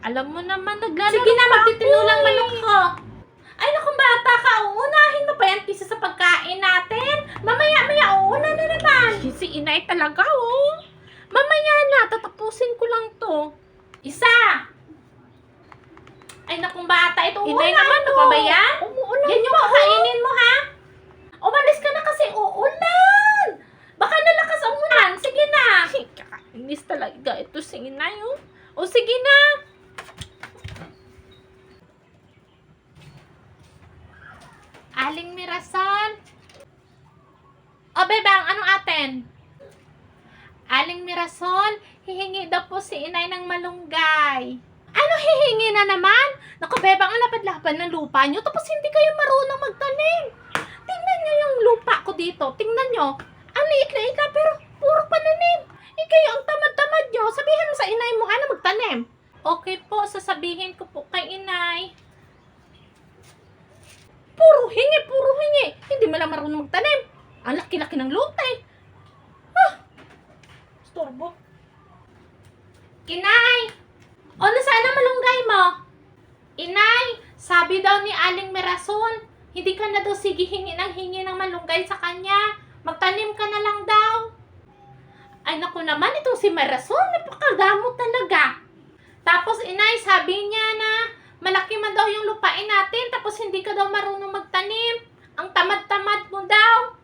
Alam mo naman, naglalaro Sige na, pa magtitinulang ako eh. manok ko. Ay, naku bata ka, uunahin mo pa yan kisa sa pagkain natin. Mamaya, uuna na naman. Si inay talaga, oh. Mamaya na, tatapusin ko lang to. Isa. Ay, naku bata, ito Inay uunahin naman, mo pa ba yan? Umuulan Yan yung pa, kakainin mo, ha? Umalis ka na kasi uulan. Baka nalakas ang ulan. Sige na. Kakainis talaga ito si inay, oh. O sige na. Aling Mirasol. O, bebang, anong atin? Aling Mirasol, hihingi daw po si inay ng malunggay. Ano hihingi na naman? Naku, bebang, ang lapad-lapad ng lupa nyo, tapos hindi kayo marunong magtanim. Tingnan nyo yung lupa ko dito. Tingnan nyo. Ang liit-liit na, pero puro pananim. Kayo ang tamad-tamad nyo. Sabihin mo sa inay mo, ano magtanim? Okay po, sasabihin ko po kay inay. Puro hingi. Hindi mo lang marunong magtanim. Ang laki-laki ng lupa eh. Storbo. Inay! O, nasaan ang malunggay mo? Inay, sabi daw ni Aling Mirasol, hindi ka na daw sige hingi ng malunggay sa kanya. Magtanim ka na lang daw. Ay naku naman, itong si Mirasol, napakadamot talaga. Tapos inay, sabi niya na malaki man daw yung lupain natin, tapos hindi ka daw marunong magtanim. Ang tamad-tamad mo daw.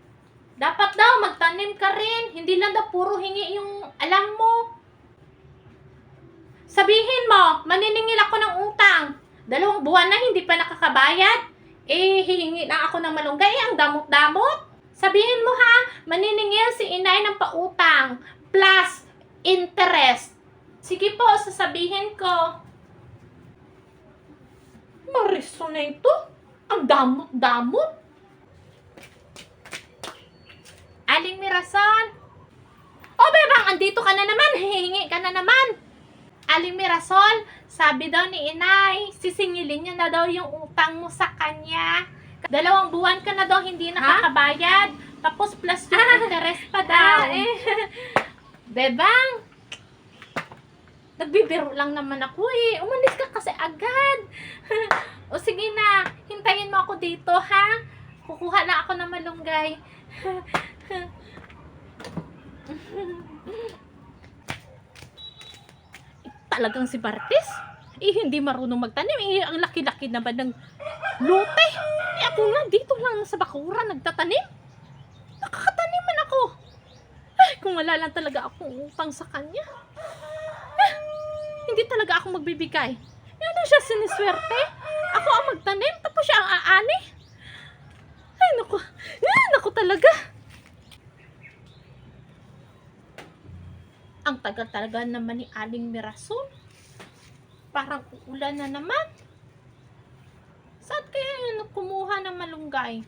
Dapat daw magtanim ka rin. Hindi lang daw puro hingi yung alam mo. Sabihin mo, maniningil ako ng utang. 2 buwan na hindi pa nakakabayad. Hihingi lang ako ng malunggay, ang damot-damot. Sabihin mo ha, maniningil si inay ng pautang plus interest. Sige po, sasabihin ko. Marisol na ito. Ang damot-damot. Aling Mirasol. O, bebang, andito ka na naman. Hihingi ka na naman. Aling Mirasol, sabi daw ni inay, sisingilin niya na daw yung utang mo sa kanya. 2 buwan ka na daw hindi nakakabayad. Tapos plus yung interest pa daw. Bebang, nagbibiro lang naman ako eh. Umalis ka kasi agad. O sige na, hintayin mo ako dito ha. Kukuha na ako ng malunggay. Talagang si Bartis, hindi marunong magtanim. Ang laki-laki naman ng lote. Ako nga, dito lang sa bakuran nagtatanim. Nakakataniman ako. Ay, kung wala lang talaga akong utang sa kanya. Hindi talaga ako magbibigay. Ano siya siniswerte? Ako ang magtanim, tapos siya ang aani. Ay, naku. Naku talaga. Ang tagal talaga naman ni Aling Mirasol. Parang uulan na naman. Saan kaya yun kumuha ng malunggay?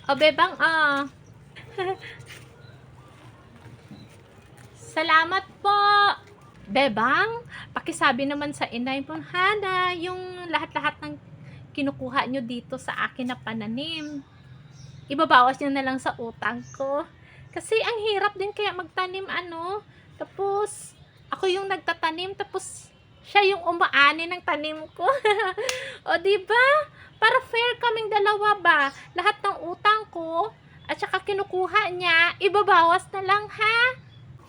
O, bebang, Salamat po. Bebang, pakisabi naman sa inay mo, Hana, yung lahat-lahat ng kinukuha nyo dito sa akin na pananim. Ibabawas nyo na lang sa utang ko. Kasi ang hirap din kaya magtanim Tapos, ako yung nagtatanim, tapos siya yung umaani ng tanim ko. O, diba? Para fair kaming dalawa ba? Lahat ng utang ko, at saka kinukuha niya, ibabawas na lang ha?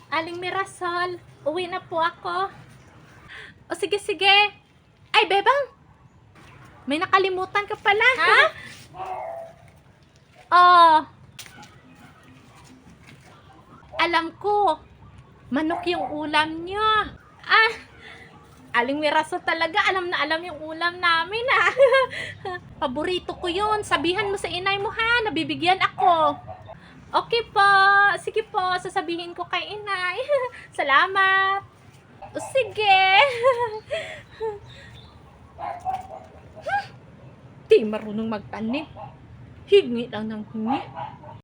Aling Mirasol, uwi na po ako. O, sige. Ay, bebang! May nakalimutan ka pala, ha? Oh, alam ko, manok yung ulam nyo. Aling Mirasol talaga, alam na alam yung ulam namin, Paborito ko yun. Sabihan mo sa inay mo, ha? Nabibigyan ako. Okay po. Sige po, sasabihin ko kay inay. Salamat. O, sige. Di marunong magtanim. Hingi lang ng hingi.